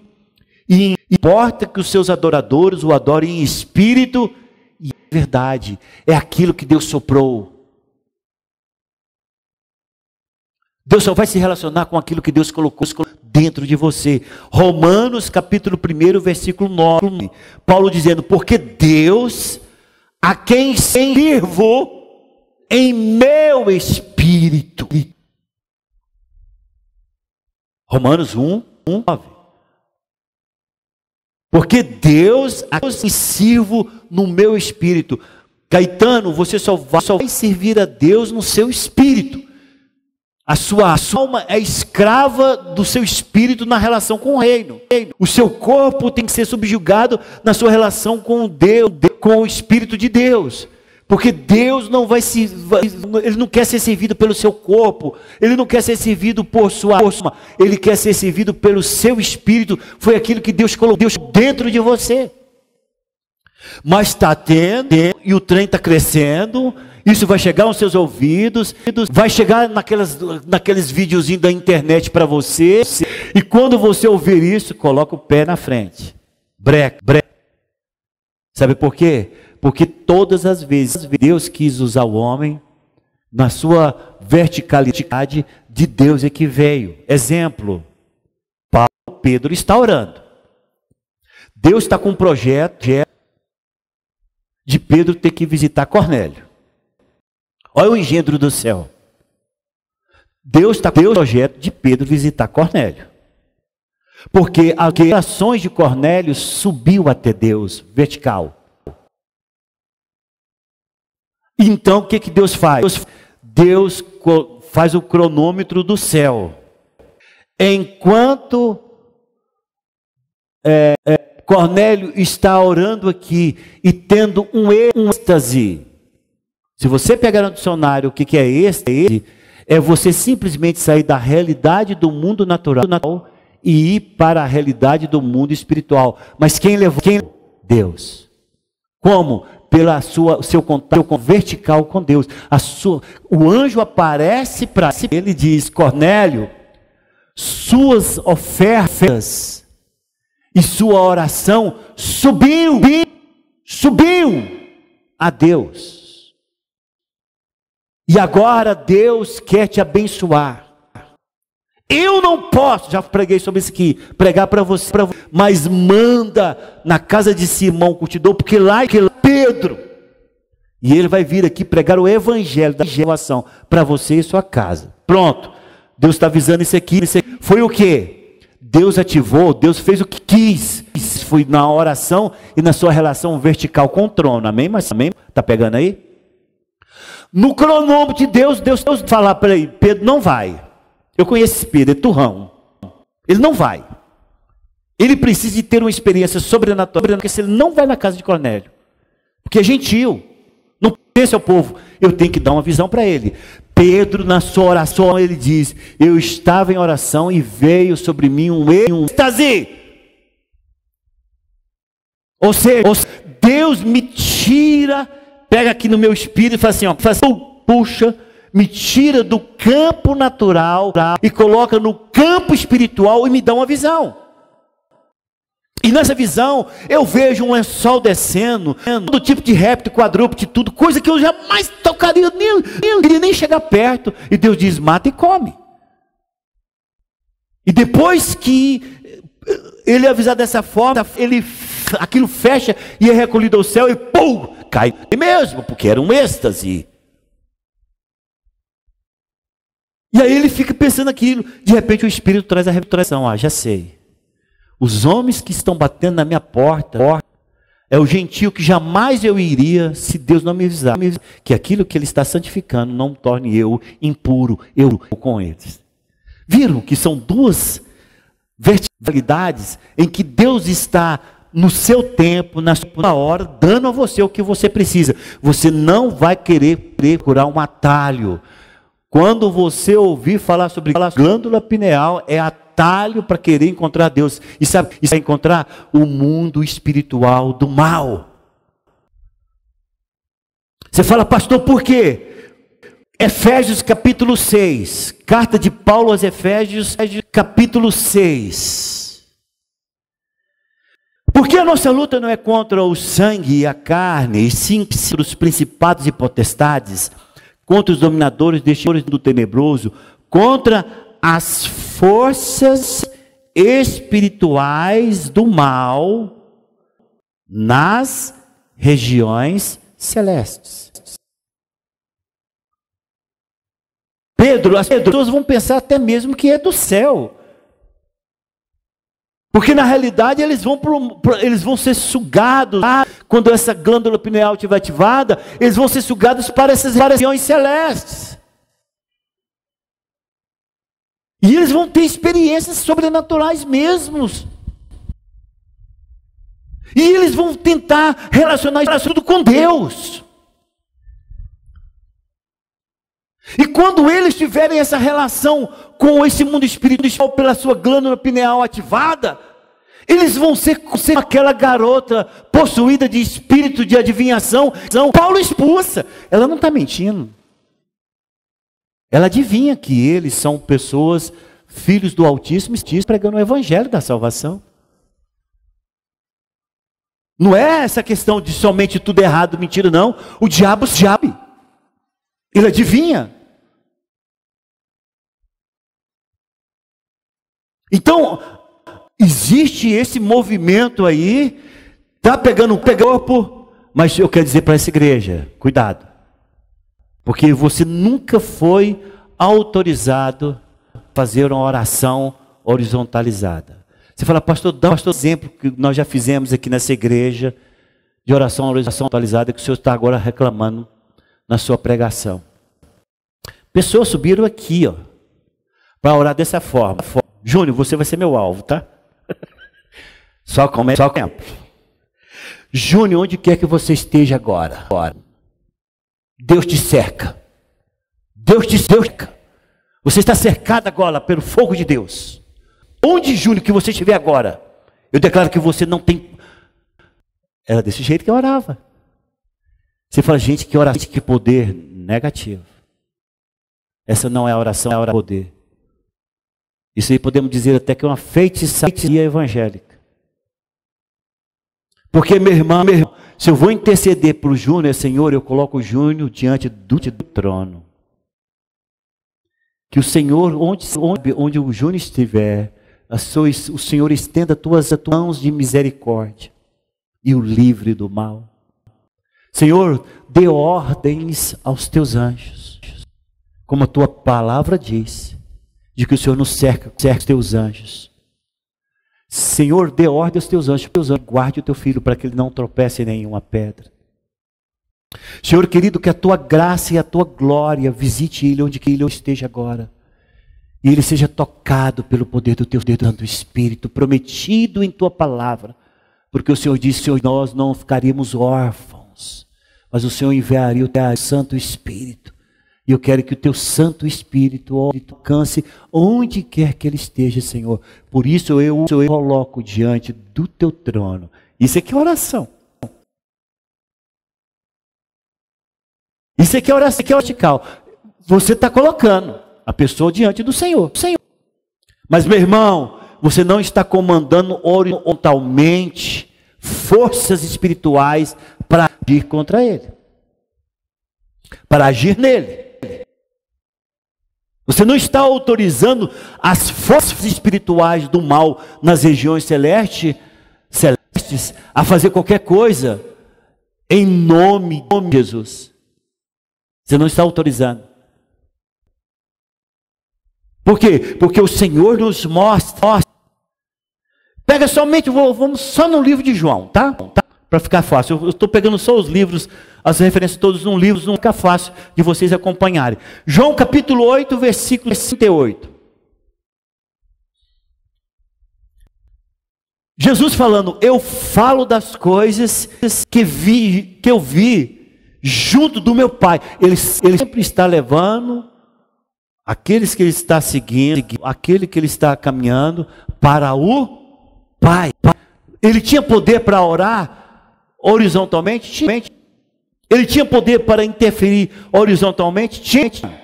e importa que os seus adoradores o adorem em espírito e em verdade. É aquilo que Deus soprou. Deus só vai se relacionar com aquilo que Deus colocou dentro de você. Romanos capítulo 1, versículo 9. Paulo dizendo, porque Deus, a quem sirvo em meu espírito. Romanos 1, 9. Porque Deus, a quem sirvo no meu espírito. Caetano, você só vai servir a Deus no seu espírito. A sua alma é escrava do seu espírito na relação com o reino. O seu corpo tem que ser subjugado na sua relação com Deus, com o Espírito de Deus. Porque Deus ele não quer ser servido pelo seu corpo, ele não quer ser servido por sua alma, ele quer ser servido pelo seu espírito. Foi aquilo que Deus colocou dentro de você. Mas está tendo, e o trem está crescendo. Isso vai chegar aos seus ouvidos, vai chegar naqueles videozinhos da internet para você, e quando você ouvir isso, coloca o pé na frente. Breca. Sabe por quê? Porque todas as vezes Deus quis usar o homem, na sua verticalidade, de Deus é que veio. Exemplo, Pedro está orando. Deus está com um projeto de Pedro ter que visitar Cornélio. Olha o engendro do céu. Deus está com o projeto de Pedro visitar Cornélio. Porque as orações de Cornélio subiu até Deus, vertical. Então o que Deus faz? Deus faz o cronômetro do céu. Enquanto Cornélio está orando aqui e tendo um êxtase. Se você pegar no dicionário o que é êxtase, é você simplesmente sair da realidade do mundo natural e ir para a realidade do mundo espiritual. Mas quem levou? Deus. Como? Pela seu contato vertical com Deus. O anjo aparece para ele e diz, Cornélio, suas ofertas e sua oração subiu a Deus. E agora Deus quer te abençoar. Eu não posso, já preguei sobre isso aqui, pregar para você, mas manda na casa de Simão Curtidor, porque lá é Pedro. E ele vai vir aqui pregar o evangelho da salvação para você e sua casa. Pronto. Deus está avisando isso aqui. Foi o quê? Deus ativou, Deus fez o que quis. Foi na oração e na sua relação vertical com o trono. Amém? Mas amém? Está pegando aí? No cronômetro de Deus falar para ele, Pedro não vai. Eu conheço esse Pedro, é turrão. Ele não vai. Ele precisa de ter uma experiência sobrenatural, porque se ele não vai na casa de Cornélio, porque é gentil, não pertence ao povo, eu tenho que dar uma visão para ele. Pedro, na sua oração, ele diz, eu estava em oração e veio sobre mim um êxtase. Ou seja, Deus me tira, pega aqui no meu espírito e fala assim, ó, puxa, me tira do campo natural e coloca no campo espiritual e me dá uma visão. E nessa visão, eu vejo um lençol descendo, todo tipo de réptil, quadrúpede, tudo, coisa que eu jamais tocaria, nem queria nem chegar perto. E Deus diz, mata e come. E depois que ele avisar dessa forma, aquilo fecha e é recolhido ao céu e pum, cai mesmo, porque era um êxtase. E aí ele fica pensando aquilo, de repente o Espírito traz a revelação, já sei. Os homens que estão batendo na minha porta, é o gentio que jamais eu iria, se Deus não me avisar, que aquilo que Ele está santificando não torne eu impuro, eu com eles. Viram que são duas verticalidades em que Deus está no seu tempo, na sua hora, dando a você o que você precisa. Você não vai querer procurar um atalho. Quando você ouvir falar sobre glândula pineal, é atalho para querer encontrar Deus. E sabe, isso é encontrar o mundo espiritual do mal. Você fala, pastor, por quê? Efésios capítulo 6. Carta de Paulo aos Efésios, capítulo 6. Porque a nossa luta não é contra o sangue e a carne, e sim contra os principados e potestades, contra os dominadores deste mundo tenebroso, contra as forças espirituais do mal nas regiões celestes. As pessoas vão pensar até mesmo que é do céu. Porque na realidade eles vão ser sugados, quando essa glândula pineal estiver ativada, eles vão ser sugados para essas regiões celestes. E eles vão ter experiências sobrenaturais mesmos. E eles vão tentar relacionar tudo com Deus. E quando eles tiverem essa relação com esse mundo espiritual pela sua glândula pineal ativada, eles vão ser aquela garota possuída de espírito de adivinhação. Paulo expulsa. Ela não está mentindo. Ela adivinha que eles são pessoas, filhos do Altíssimo, pregando o evangelho da salvação. Não é essa questão de somente tudo errado, mentira, não. O diabo sabe. Ele adivinha. Então, existe esse movimento aí, está pegando o corpo, mas eu quero dizer para essa igreja, cuidado. Porque você nunca foi autorizado a fazer uma oração horizontalizada. Você fala, pastor, dá um exemplo que nós já fizemos aqui nessa igreja, de oração horizontalizada, que o senhor está agora reclamando na sua pregação. Pessoas subiram aqui, para orar dessa forma. Júnior, você vai ser meu alvo, tá? Só o tempo. Júnior, onde quer que você esteja agora, Deus te cerca. Deus te cerca. Você está cercado agora pelo fogo de Deus. Onde, Júnior, que você estiver agora, eu declaro que você não tem... Era desse jeito que eu orava. Você fala, gente, que oração, que poder negativo. Essa não é a oração, é a oração de poder. Isso aí podemos dizer até que é uma feitiçaria evangélica. Porque, meu irmão, se eu vou interceder para o Júnior, Senhor, eu coloco o Júnior diante do trono. Que o Senhor, onde o Júnior estiver, o Senhor estenda as tuas mãos de misericórdia e o livre do mal. Senhor, dê ordens aos teus anjos, como a tua palavra diz, de que o Senhor nos cerca os teus anjos. Senhor, dê ordem aos teus anjos, guarde o teu filho para que ele não tropece em nenhuma pedra. Senhor querido, que a tua graça e a tua glória visite ele onde que ele esteja agora. E ele seja tocado pelo poder do teu Santo Espírito, prometido em tua palavra. Porque o Senhor disse, Senhor, nós não ficaríamos órfãos, mas o Senhor enviaria o teu Santo Espírito. E eu quero que o teu Santo Espírito alcance onde quer que ele esteja, Senhor. Por isso eu coloco diante do teu trono. Isso aqui é oração. Isso aqui é oração, aqui é vertical. Você está colocando a pessoa diante do Senhor. Mas, meu irmão, você não está comandando horizontalmente forças espirituais para agir contra ele, para agir nele. Você não está autorizando as forças espirituais do mal nas regiões celestes a fazer qualquer coisa em nome de Jesus. Você não está autorizando. Por quê? Porque o Senhor nos mostra. Pega somente, vamos só no livro de João, tá? Para ficar fácil. Eu estou pegando só os livros, as referências todas num livro, não fica fácil de vocês acompanharem. João capítulo 8, versículo 38. Jesus falando, eu falo das coisas que eu vi junto do meu Pai. Ele sempre está levando aqueles que ele está seguindo, aquele que ele está caminhando para o Pai. Ele tinha poder para orar horizontalmente? Tinha. Ele tinha poder para interferir horizontalmente? Tinha.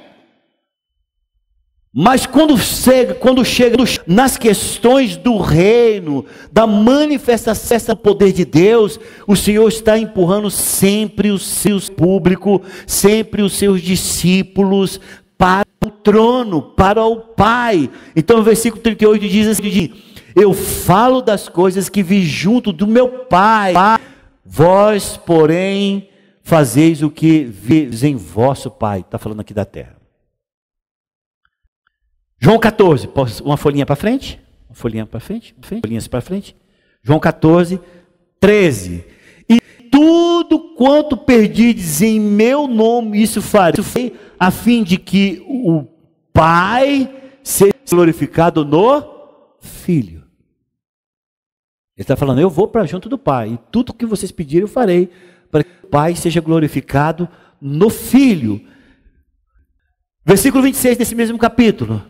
Mas quando chega nas questões do reino, da manifestação do poder de Deus, o Senhor está empurrando sempre os seus públicos, sempre os seus discípulos para o trono, para o Pai. Então o versículo 38 diz assim, eu falo das coisas que vi junto do meu Pai, vós porém fazeis o que vês em vosso Pai. Está falando aqui da terra. João 14, uma folhinha para frente, folhinhas para frente. João 14, 13. E tudo quanto perdides em meu nome, isso farei, a fim de que o Pai seja glorificado no Filho. Ele está falando, eu vou para junto do Pai, e tudo que vocês pedirem eu farei, para que o Pai seja glorificado no Filho. Versículo 26 desse mesmo capítulo.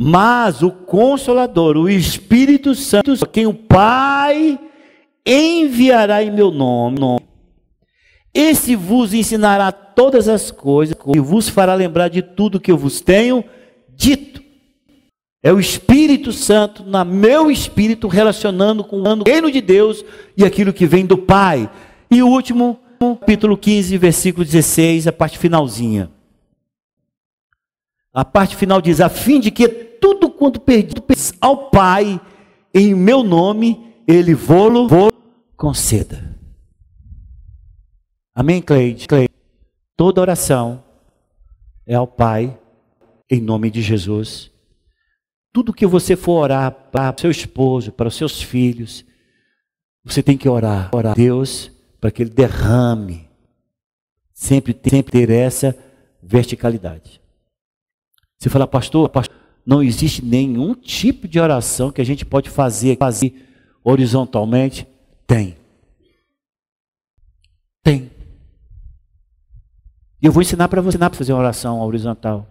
Mas o Consolador, o Espírito Santo, quem o Pai enviará em meu nome, esse vos ensinará todas as coisas e vos fará lembrar de tudo que eu vos tenho dito. É o Espírito Santo, no meu espírito, relacionando com o reino de Deus e aquilo que vem do Pai. E o último, capítulo 15, versículo 16, a parte finalzinha. A parte final diz, a fim de que tudo quanto perdido ao Pai, em meu nome, Ele vou conceda. Amém, Cleide? Toda oração é ao Pai, em nome de Jesus. Tudo que você for orar para o seu esposo, para os seus filhos, você tem que orar a Deus para que Ele derrame. Sempre ter essa verticalidade. Você fala, pastor, não existe nenhum tipo de oração que a gente pode fazer horizontalmente? Tem. E eu vou ensinar para você a fazer uma oração horizontal.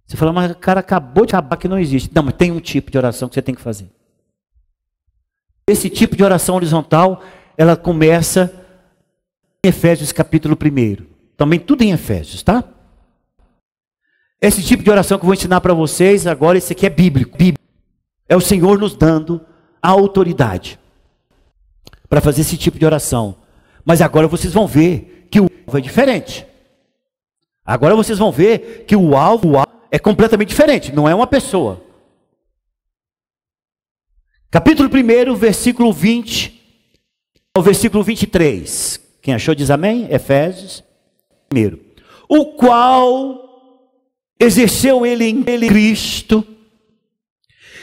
Você fala, mas o cara acabou de acabar que não existe. Não, mas tem um tipo de oração que você tem que fazer. Esse tipo de oração horizontal, ela começa em Efésios capítulo 1. Também tudo em Efésios, tá? Esse tipo de oração que eu vou ensinar para vocês agora, esse aqui é bíblico. É o Senhor nos dando a autoridade para fazer esse tipo de oração. Mas agora vocês vão ver que o alvo é diferente. Agora vocês vão ver que o alvo é completamente diferente, não é uma pessoa. Capítulo 1, versículo 20 ao versículo 23. Quem achou diz amém? Efésios 1. O qual exerceu ele em Cristo,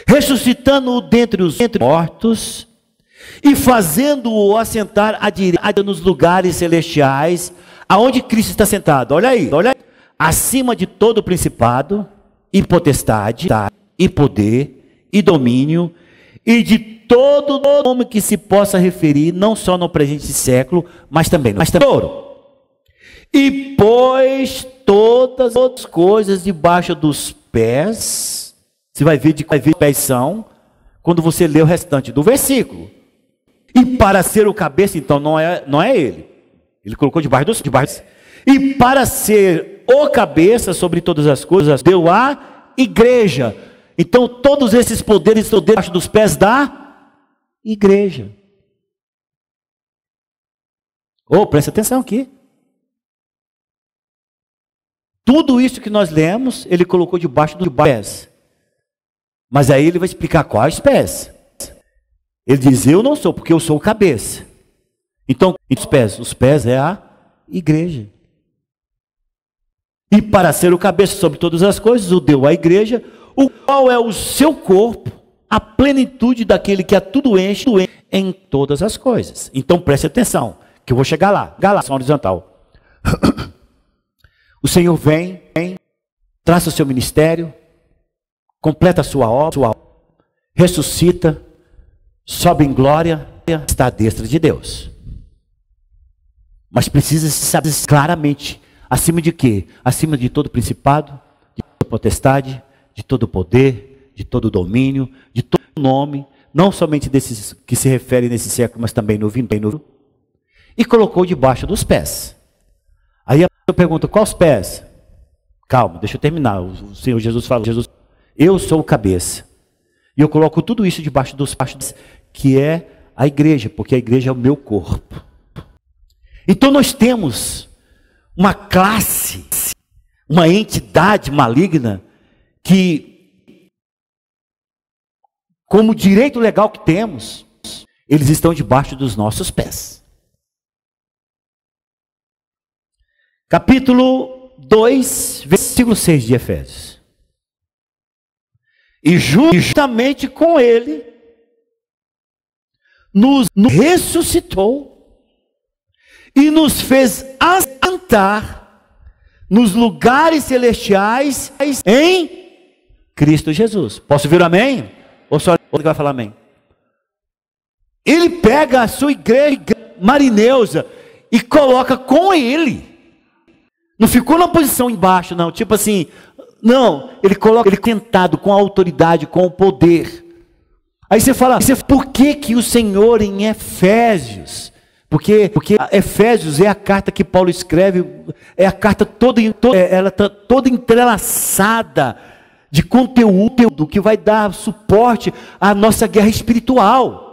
ressuscitando-o dentre os mortos e fazendo-o assentar à direita nos lugares celestiais, aonde Cristo está sentado. Olha aí, acima de todo principado e potestade e poder e domínio e de todo nome que se possa referir, não só no presente século, mas também no futuro. E pôs todas as coisas debaixo dos pés. Você vai ver de quais pés são quando você lê o restante do versículo. E para ser o cabeça, então não é ele. Ele colocou debaixo dos pés. E para ser o cabeça sobre todas as coisas, deu a igreja. Então todos esses poderes estão debaixo dos pés da igreja. Presta atenção aqui. Tudo isso que nós lemos, ele colocou debaixo dos pés. Mas aí ele vai explicar quais pés. Ele diz, eu não sou, porque eu sou o cabeça. Então, os pés é a igreja. E para ser o cabeça sobre todas as coisas, o deu à igreja, o qual é o seu corpo, a plenitude daquele que a tudo enche em todas as coisas. Então preste atenção, que eu vou chegar lá. Galação horizontal. O Senhor vem, traça o seu ministério, completa a sua obra, ressuscita, sobe em glória, está à destra de Deus. Mas precisa se saber claramente, acima de quê? Acima de todo principado, de toda potestade, de todo poder, de todo domínio, de todo nome, não somente desses que se referem nesse século, mas também no vindouro, e colocou debaixo dos pés. Aí eu pergunto, quais pés? Calma, deixa eu terminar. O Senhor Jesus falou, eu sou o cabeça. E eu coloco tudo isso debaixo dos pés, que é a igreja, porque a igreja é o meu corpo. Então nós temos uma classe, uma entidade maligna, que, como direito legal que temos, eles estão debaixo dos nossos pés. Capítulo 2, versículo 6 de Efésios. E justamente com ele, nos ressuscitou e nos fez assentar nos lugares celestiais em Cristo Jesus. Posso ouvir amém? Ou só ele vai falar amém? Ele pega a sua igreja Marineusa e coloca com ele. Não ficou na posição embaixo, não. Tipo assim, não. Ele coloca ele sentado com a autoridade, com o poder. Aí você fala, por que o Senhor em Efésios? Porque Efésios é a carta que Paulo escreve, é a carta ela está toda entrelaçada de conteúdo que vai dar suporte à nossa guerra espiritual.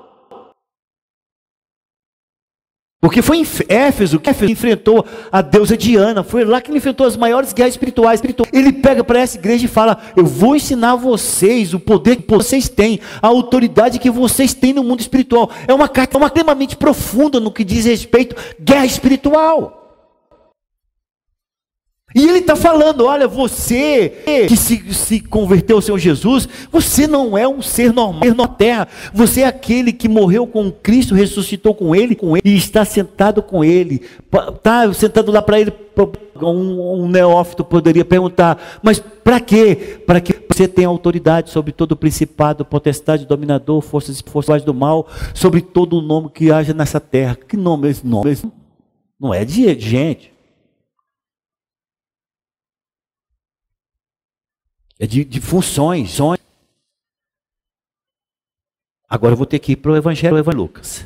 Porque foi em Éfeso que Éfeso enfrentou a deusa Diana, foi lá que ele enfrentou as maiores guerras espirituais. Ele pega para essa igreja e fala, eu vou ensinar vocês o poder que vocês têm, a autoridade que vocês têm no mundo espiritual. É uma carta extremamente profunda no que diz respeito à guerra espiritual. E ele está falando, olha, você que se converteu ao Senhor Jesus, você não é um ser normal na terra. Você é aquele que morreu com Cristo, ressuscitou com Ele e está sentado com Ele. Está sentado lá para Ele. Um neófito poderia perguntar, mas para quê? Para que você tenha autoridade sobre todo o principado, potestade, dominador, forças do mal, sobre todo o nome que haja nessa terra. Que nome é esse nome? Não é de gente. É de funções. Agora eu vou ter que ir para o Evangelho de Lucas,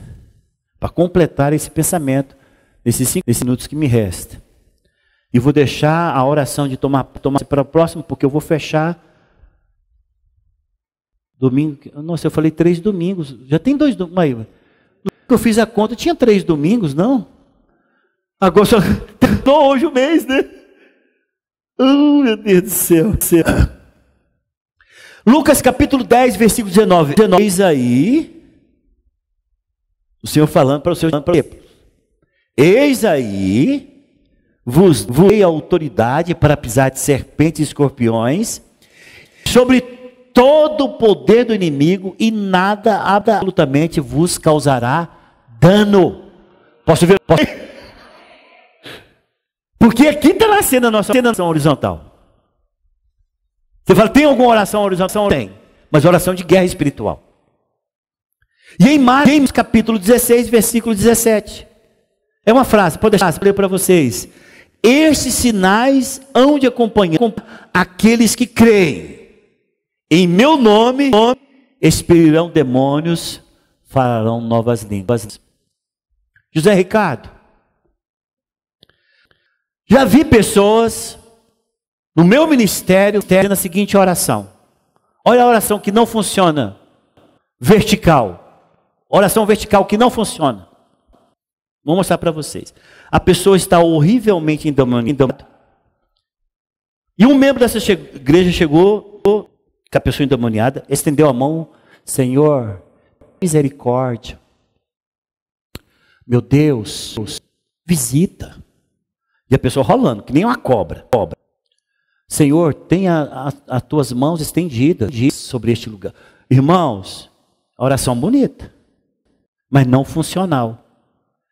para completar esse pensamento, nesses 5 minutos que me restam. E vou deixar a oração de tomar para o próximo, porque eu vou fechar domingo. Nossa, eu falei 3 domingos. Já tem 2 domingos. Eu fiz a conta, tinha 3 domingos, não? Agora só hoje o mês, né? Oh, meu Deus do céu. Lucas capítulo 10, versículo 19. Eis aí, o Senhor falando para o seu discípulo. Eis aí, vos dei autoridade para pisar de serpentes e escorpiões, sobre todo o poder do inimigo, e nada absolutamente vos causará dano. Posso ver? Porque aqui está nascendo a nossa oração horizontal. Você fala, tem alguma oração horizontal? Tem, mas oração de guerra espiritual. E em Marcos capítulo 16, versículo 17. É uma frase, pode deixar, ler para vocês. Estes sinais hão de acompanhar aqueles que creem. Em meu nome expelirão demônios, falarão novas línguas. José Ricardo, já vi pessoas no meu ministério fazendo a seguinte oração. Olha a oração que não funciona. Vertical. Oração vertical que não funciona. Vou mostrar para vocês. A pessoa está horrivelmente endemoniada. E um membro dessa igreja chegou com a pessoa endemoniada, estendeu a mão. Senhor, misericórdia. Meu Deus, visita. E a pessoa rolando, que nem uma cobra. Senhor, tenha as tuas mãos estendidas sobre este lugar. Irmãos, oração bonita, mas não funcional.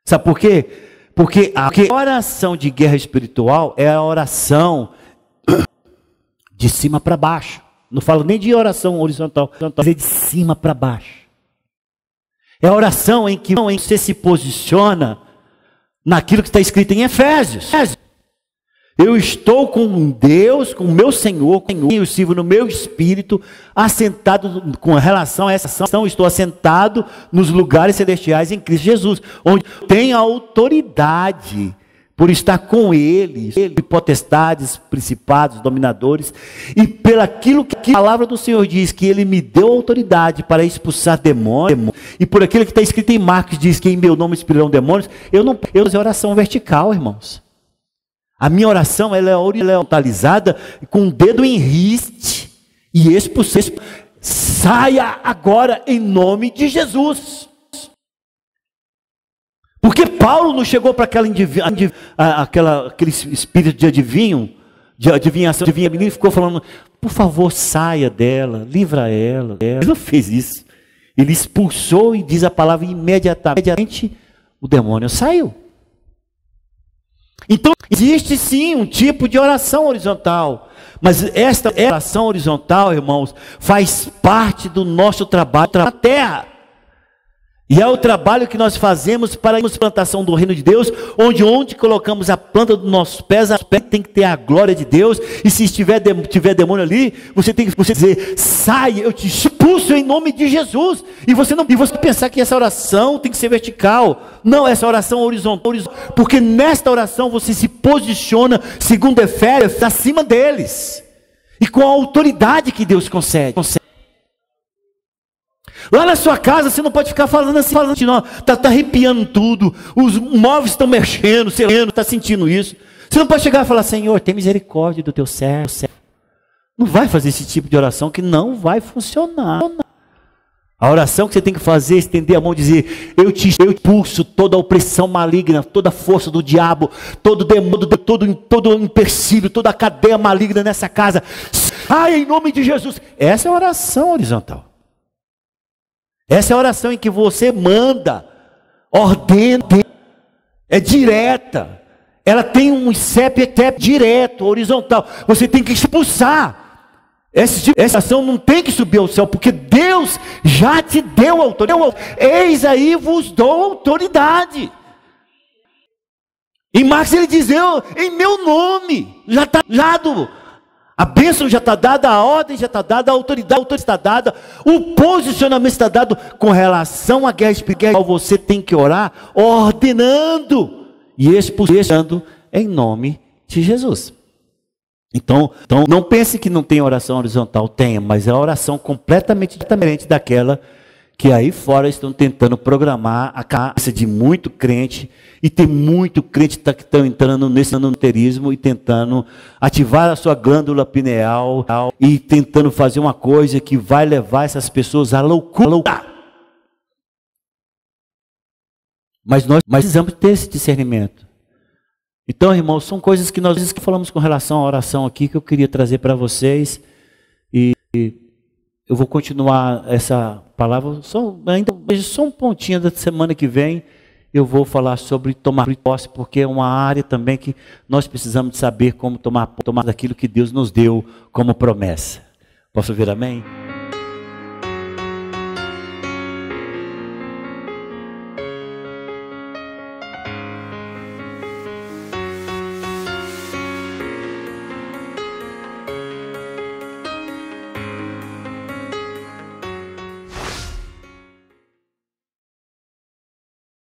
Sabe por quê? Porque a oração de guerra espiritual é a oração de cima para baixo. Não falo nem de oração horizontal, mas é de cima para baixo. É a oração em que você se posiciona naquilo que está escrito em Efésios. Eu estou com Deus, com o meu Senhor, eu sirvo no meu espírito, assentado com relação a essa ação, estou assentado nos lugares celestiais em Cristo Jesus, onde tenho autoridade por estar com Ele, potestades, principados, dominadores, e pelaquilo que a palavra do Senhor diz, que Ele me deu autoridade para expulsar demônios, e por aquilo que está escrito em Marcos, diz que em meu nome expelirão demônios, eu faço oração vertical, irmãos. A minha oração ela é horizontalizada com o dedo em riste e expulsar. Saia agora em nome de Jesus. Porque Paulo não chegou para aquele espírito de adivinhação, e ficou falando, por favor, saia dela, livra ela. Ele não fez isso. Ele expulsou e diz a palavra imediatamente, o demônio saiu. Então, existe sim um tipo de oração horizontal, mas esta oração horizontal, irmãos, faz parte do nosso trabalho na terra. E é o trabalho que nós fazemos para a implantação do reino de Deus, onde colocamos a planta dos nossos pés, tem que ter a glória de Deus, e se tiver demônio ali, você tem que dizer, sai, eu te expulso em nome de Jesus, e você pensar que essa oração tem que ser vertical, não, essa oração horizontal, porque nesta oração você se posiciona, segundo Efésios, acima deles, e com a autoridade que Deus concede. Lá na sua casa você não pode ficar falando assim, não, tá arrepiando tudo, os móveis estão mexendo, você está sentindo isso. Você não pode chegar e falar, Senhor, tem misericórdia do teu servo. Não vai fazer esse tipo de oração que não vai funcionar. A oração que você tem que fazer é estender a mão e dizer, eu expulso toda a opressão maligna, toda a força do diabo, todo demônio, todo empecilho, toda a cadeia maligna nessa casa. Sai em nome de Jesus. Essa é a oração horizontal. Essa é a oração em que você manda, ordena, é direta. Ela tem um CEP direto, horizontal. Você tem que expulsar. Essa ação não tem que subir ao céu, porque Deus já te deu autoridade. Eis aí vos dou autoridade. Em Marcos ele diz, em meu nome, já está dado. A bênção já está dada, a ordem já está dada, a autoridade está dada, o posicionamento está dado com relação à guerra espiritual. Você tem que orar ordenando e expulsando em nome de Jesus. Então não pense que não tem oração horizontal, tenha, mas é a oração completamente diferente daquela que aí fora estão tentando programar a cabeça de muito crente, e tem muito crente que estão entrando nesse esoterismo e tentando ativar a sua glândula pineal e tentando fazer uma coisa que vai levar essas pessoas à loucura. Mas nós precisamos ter esse discernimento. Então, irmãos, são coisas que nós falamos com relação à oração aqui, que eu queria trazer para vocês. E eu vou continuar essa palavra, só um pontinho da semana que vem, eu vou falar sobre tomar posse, porque é uma área também que nós precisamos de saber como tomar daquilo que Deus nos deu como promessa. Posso ouvir amém?